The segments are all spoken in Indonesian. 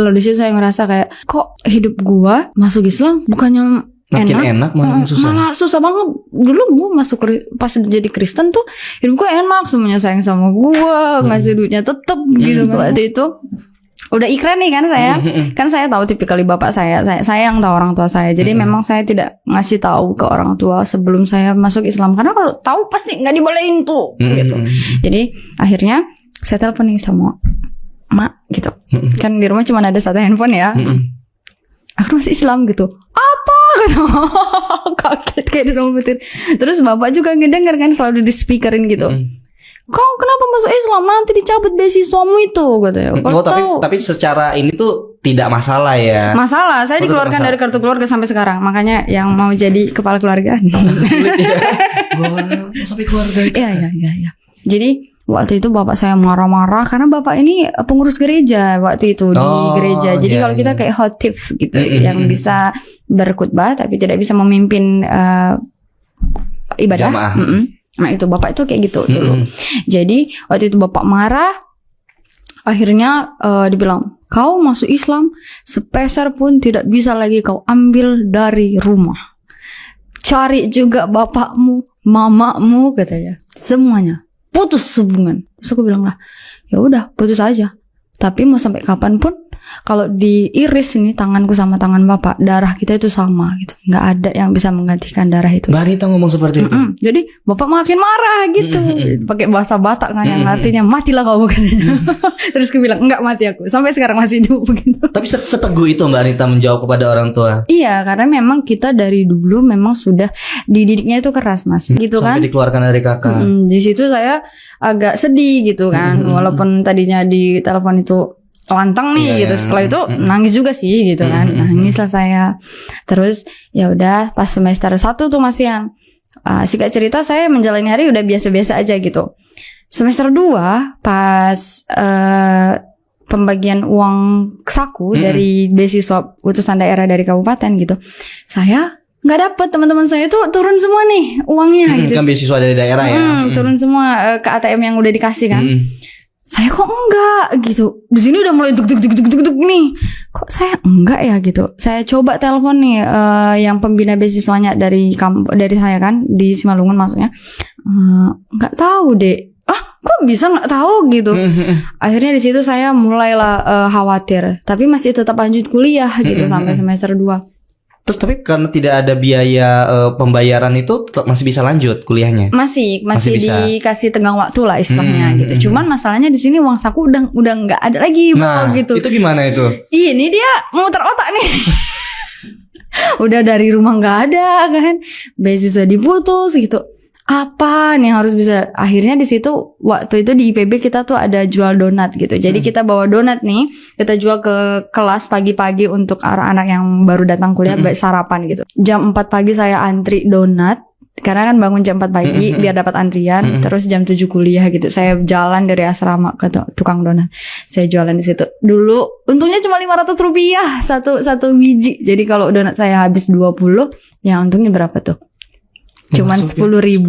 Lalu di situ saya ngerasa kayak kok hidup gua masuk Islam bukannya makin enak malah susah. Malah susah banget. Dulu gua masuk pas jadi Kristen tuh hidup gua enak, semuanya sayang sama gua, ngasih duitnya tetep gitu kan. Waktu itu udah ikrar nih kan saya. Kan saya tahu tipikal bapak saya yang tahu orang tua saya. Jadi memang saya tidak ngasih tahu ke orang tua sebelum saya masuk Islam, karena kalau tahu pasti nggak dibolehin tuh gitu. Jadi akhirnya saya telepon nih sama mak gitu. Kan di rumah cuma ada satu handphone ya. Aku masih Islam gitu. Apa gitu. Kaget kayak diselamatin. Terus bapak juga ngedenger kan, selalu di speakerin gitu. Kau kenapa masuk Islam, nanti dicabut beasiswamu itu katanya. Tapi secara ini tuh tidak masalah ya. Masalah, saya dikeluarkan dari kartu keluarga sampai sekarang. Makanya yang mau jadi kepala keluarga sulit ya. Sampai keluarga. Iya. Jadi waktu itu bapak saya marah-marah karena bapak ini pengurus gereja waktu itu di gereja. Jadi kalau kita kayak khotib gitu, yang bisa berkhutbah tapi tidak bisa memimpin ibadah. Nah itu bapak itu kayak gitu dulu. Jadi waktu itu bapak marah. Akhirnya dibilang, kau masuk Islam sepeser pun tidak bisa lagi kau ambil dari rumah. Cari juga bapakmu, mamamu katanya, semuanya putus hubungan. Terus aku bilang lah, ya udah putus aja. Tapi mau sampai kapanpun, kalau diiris ini tanganku sama tangan bapak, darah kita itu sama gitu. Nggak ada yang bisa menggantikan darah itu. Mbak Rita ngomong seperti itu. Jadi bapak makin marah gitu. Pakai bahasa Batak kan yang artinya matilah kau katanya. Terus aku bilang enggak mati aku. Sampai sekarang masih hidup begitu. Tapi seteguh itu Mbak Rita menjawab kepada orang tua. Iya, karena memang kita dari dulu memang sudah dididiknya itu keras Mas. Gitu kan. Sampai dikeluarkan dari kakak. Di situ saya agak sedih gitu kan. Walaupun tadinya di telepon itu lantang nih gitu. Setelah itu nangis juga sih gitu kan. Nangislah saya. Terus ya udah pas semester 1 tuh masih yang singkat cerita saya menjalani hari udah biasa-biasa aja gitu. Semester 2 pas pembagian uang saku dari beasiswa utusan daerah dari kabupaten gitu. Saya nggak dapet, teman-teman saya tuh turun semua nih uangnya gitu. Kan beasiswa dari daerah ya. Turun semua ke ATM yang udah dikasih kan. Saya kok enggak gitu. Di sini udah mulai duk nih. Kok saya enggak ya gitu. Saya coba telepon nih yang pembina beasiswanya dari saya kan di Simalungun maksudnya. Enggak tahu deh. Kok bisa nggak tahu gitu. Akhirnya di situ saya mulailah khawatir. Tapi masih tetap lanjut kuliah gitu sampai semester 2. Terus tapi karena tidak ada biaya pembayaran itu tetap masih bisa lanjut kuliahnya. Masih bisa. Dikasih tenggang waktu lah istilahnya gitu. Cuman masalahnya di sini uang saku udah nggak ada lagi gitu. Itu gimana itu? Ini dia muter otak nih. Udah dari rumah nggak ada kan, beasiswa diputus gitu. Apa nih harus bisa. Akhirnya di situ waktu itu di IPB kita tuh ada jual donat gitu. Jadi kita bawa donat nih, kita jual ke kelas pagi-pagi untuk anak-anak yang baru datang kuliah baik sarapan gitu. Jam 4 pagi saya antri donat karena kan bangun jam 4 pagi biar dapat antrian. Terus jam 7 kuliah gitu. Saya jalan dari asrama ke tukang donat. Saya jualan di situ. Dulu untungnya cuma 500 rupiah satu biji. Jadi kalau donat saya habis 20, ya untungnya berapa tuh? Cuman 10.000.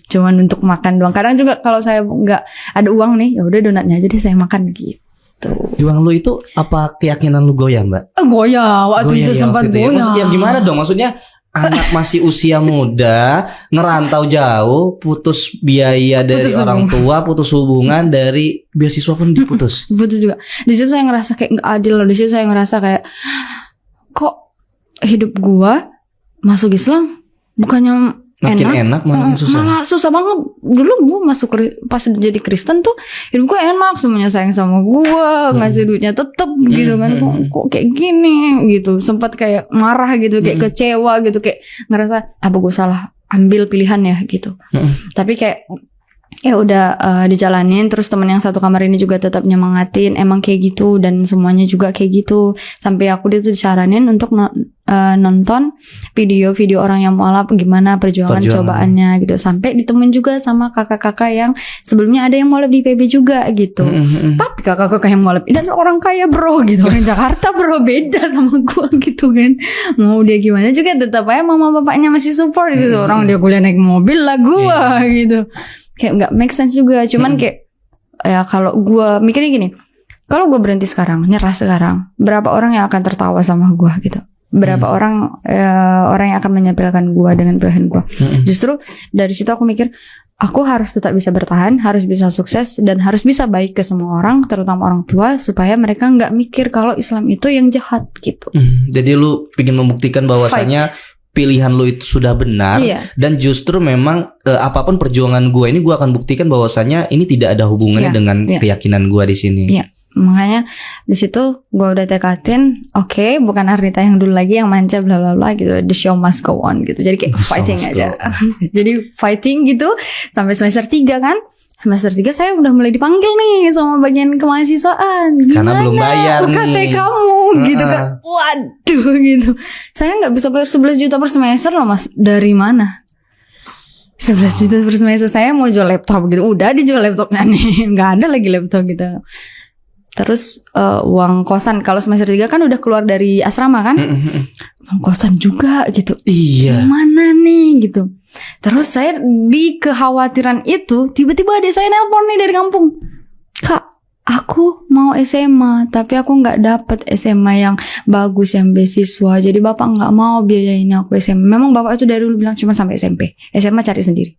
Cuman untuk makan doang. Kadang juga kalau saya nggak ada uang nih, ya udah donatnya aja deh saya makan gitu. Juang lu itu apa keyakinan lu goyah Mbak? Goyah waktu itu sempat goyah. Maksudnya gimana dong? Maksudnya anak masih usia muda, ngerantau jauh, putus biaya dari orang tua, putus hubungan dari beasiswa pun diputus. Putus juga. Di situ saya ngerasa kayak nggak adil loh. Di situ saya ngerasa kayak kok hidup gua masuk Islam bukannya makin enak malah susah. Malah susah banget. Dulu gue masuk pas jadi Kristen tuh hidup gue enak, semuanya sayang sama gue, ngasih duitnya tetep gitu kan. Kok kayak gini gitu. Sempat kayak marah gitu, kayak kecewa gitu, kayak ngerasa apa gue salah ambil pilihan ya gitu. Tapi kayak ya udah dijalanin. Terus teman yang satu kamar ini juga tetap nyemangatin, emang kayak gitu, dan semuanya juga kayak gitu. Sampai aku dia tuh disaranin untuk nonton video-video orang yang mualaf gimana perjuangan cobaannya gitu. Sampai ditemuin juga sama kakak-kakak yang sebelumnya ada yang mualaf di PB juga gitu. Tapi kakak-kakak yang mualaf ini adalah orang kaya bro gitu. Orang Jakarta bro, beda sama gua gitu kan. Mau dia gimana juga tetap aja mama bapaknya masih support gitu. Orang dia kuliah naik mobil lah gua gitu. Kayak nggak make sense juga. Cuman kayak ya kalau gua mikirnya gini, kalau gue berhenti sekarang, nyerah sekarang, berapa orang yang akan tertawa sama gue gitu? Berapa orang yang akan menyampaikan gue dengan pilihan gue? Justru dari situ aku mikir, aku harus tetap bisa bertahan, harus bisa sukses, dan harus bisa baik ke semua orang, terutama orang tua, supaya mereka nggak mikir kalau Islam itu yang jahat gitu. Jadi lu ingin membuktikan bahwasanya pilihan lu itu sudah benar, dan justru memang apapun perjuangan gue ini, gue akan buktikan bahwasanya ini tidak ada hubungannya dengan keyakinan gue di sini. Makanya di situ gue udah tekatin, oke, bukan Arnita yang dulu lagi yang manja bla bla bla gitu, the show must go on gitu. Jadi kayak fighting aja. Jadi fighting gitu sampai semester 3 kan. Semester 3 saya udah mulai dipanggil nih sama bagian kemahasiswaan. Karena belum bayar nih UKT kamu gitu kan. Waduh gitu. Saya gak bisa bayar 11 juta per semester loh mas. Dari mana? 11 juta per semester, saya mau jual laptop gitu. Udah dijual laptopnya nih. Gak ada lagi laptop gitu. Terus uang kosan kalau semester 3 kan udah keluar dari asrama kan. Uang kosan juga gitu. Gimana nih gitu. Terus saya di kekhawatiran itu, tiba-tiba adik saya nelpon nih dari kampung. Kak, aku mau SMA, tapi aku gak dapet SMA yang bagus, yang beasiswa. Jadi bapak gak mau biayain aku SMA. Memang bapak itu dari dulu bilang cuma sampai SMP. SMA cari sendiri.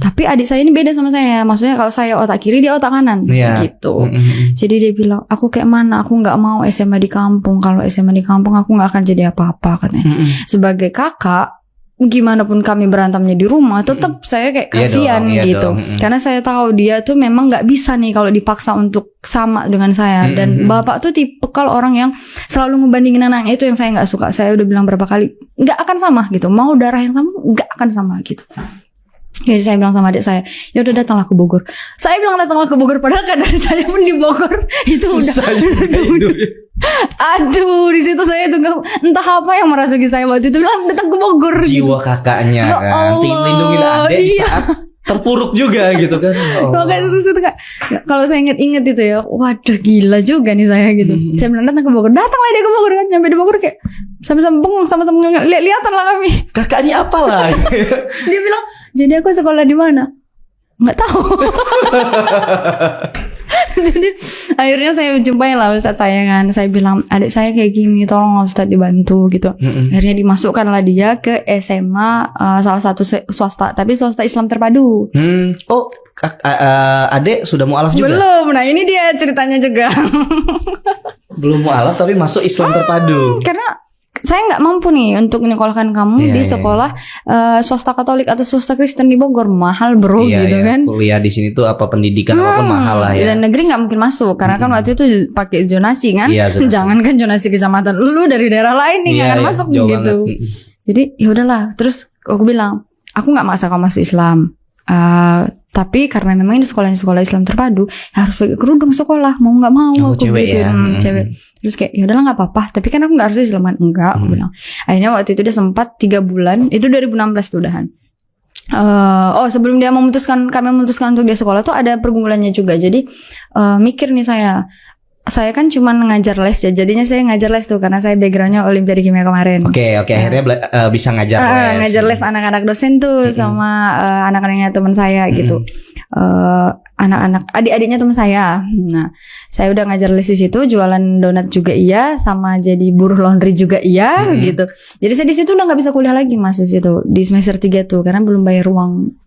Tapi adik saya ini beda sama saya. Maksudnya kalau saya otak kiri, dia otak kanan gitu. Jadi dia bilang, aku kayak mana, aku gak mau SMA di kampung. Kalau SMA di kampung aku gak akan jadi apa-apa katanya. Sebagai kakak, gimana pun kami berantemnya di rumah, tetap saya kayak kasihan gitu. Karena saya tahu dia tuh memang gak bisa nih kalau dipaksa untuk sama dengan saya. Dan bapak tuh tipikal orang yang selalu ngebandingin anaknya, itu yang saya gak suka. Saya udah bilang berapa kali, gak akan sama gitu. Mau darah yang sama, gak akan sama gitu. Jadi saya bilang sama adik saya, ya udah datanglah ke Bogor. Saya bilang datanglah ke Bogor, padahal kadang saya pun di Bogor itu susah udah. Aduh, di situ saya tuh entah apa yang merasuki saya waktu itu, bilang datang ke Bogor. Jiwa kakaknya kan, pengen lindungin adik di saat terpuruk juga gitu kan. Makanya itu kayak, kalau saya inget-inget itu ya, waduh gila juga nih saya gitu. Saya bilang datang ke Bogor, datanglah dia ke Bogor kan. Nyampe di Bogor kayak sama-sama bengong, sama-sama lihat-lihatan lah kami. Kakaknya apalah? Dia bilang, jadi aku sekolah di mana? Nggak tahu. Jadi akhirnya saya jumpai lah Ustadz saya kan. Saya bilang, adik saya kayak gini, tolong Ustadz dibantu gitu. Akhirnya dimasukkanlah dia ke SMA salah satu swasta, tapi swasta Islam terpadu. Oh, adik sudah mualaf juga? Belum, nah ini dia ceritanya juga. Belum mualaf tapi masuk Islam terpadu. Karena saya nggak mampu nih untuk menyekolahkan kamu di sekolah swasta Katolik atau swasta Kristen di Bogor, mahal bro gitu kan. Kuliah di sini tuh apa pendidikan apapun mahal lah ya. Dan negeri nggak mungkin masuk karena kan waktu itu pakai zonasi kan. Jangan kan zonasi kecamatan, lu dari daerah lain nih nggak akan masuk gitu. Jadi ya udahlah. Terus aku bilang, aku nggak maksa kamu masuk Islam. Tapi karena memang ini sekolah Islam terpadu, harus pakai kerudung sekolah, mau nggak mau aku cewek gitu. Cewek. Terus kayak ya udahlah nggak apa-apa, tapi kan aku nggak harus Islaman. Enggak, aku bilang. Akhirnya waktu itu dia sempat 3 bulan, itu 2016 tuh udahan. Sebelum dia kami memutuskan untuk dia sekolah tuh ada pergumulannya juga. Jadi mikir nih saya kan cuma ngajar les ya, jadinya saya ngajar les tuh karena saya backgroundnya Olimpiade Kimia kemarin. Oke, akhirnya bisa ngajar les. Ngajar les anak-anak dosen tuh sama anak-anaknya teman saya gitu. Anak-anak adik-adiknya teman saya. Nah, saya udah ngajar les di situ, jualan donat juga iya, sama jadi buruh laundry juga iya gitu. Jadi saya di situ udah nggak bisa kuliah lagi Mas di situ di semester 3 tuh karena belum bayar uang.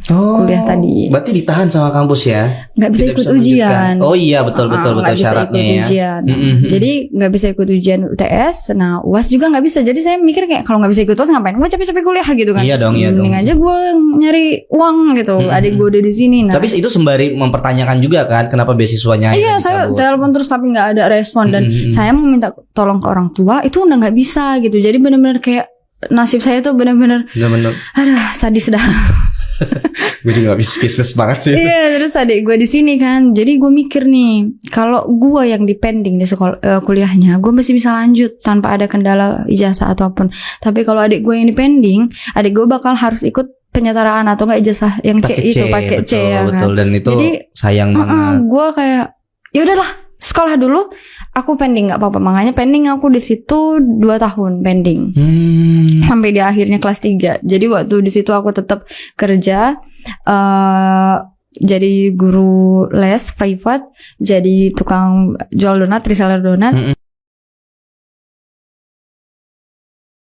Kuliah tadi. Berarti ditahan sama kampus ya? Nggak bisa ikut ujian. Oh iya betul syaratnya ya. Ujian. Jadi nggak bisa ikut ujian UTS. Nah UAS juga nggak bisa. Jadi saya mikir kayak kalau nggak bisa ikut UAS ngapain? Gue capek-capek kuliah gitu kan. Iya dong. Mending aja gue nyari uang gitu. Adik gue udah di sini. Nah. Tapi itu sembari mempertanyakan juga kan kenapa beasiswanya? Iya saya telepon terus tapi nggak ada respon dan saya mau minta tolong ke orang tua itu udah nggak bisa gitu. Jadi benar-benar kayak nasib saya tuh benar-benar. Aduh sadis dah. Gue juga gak bisnis banget sih. Iya, terus adik gue di sini kan. Jadi gue mikir nih, kalau gue yang dipending di sekolah kuliahnya, gue masih bisa lanjut tanpa ada kendala ijazah ataupun. Tapi kalau adik gue yang dipending, adik gue bakal harus ikut penyetaraan atau enggak ijazah yang C itu pakai C ya kan. Betul, dan itu jadi, sayang banget. Gue kayak ya udahlah, sekolah dulu. Aku pending nggak apa-apa, makanya pending aku di situ 2 tahun pending sampai di akhirnya kelas 3. Jadi waktu di situ aku tetap kerja jadi guru les privat, jadi tukang jual donat, reseller donat.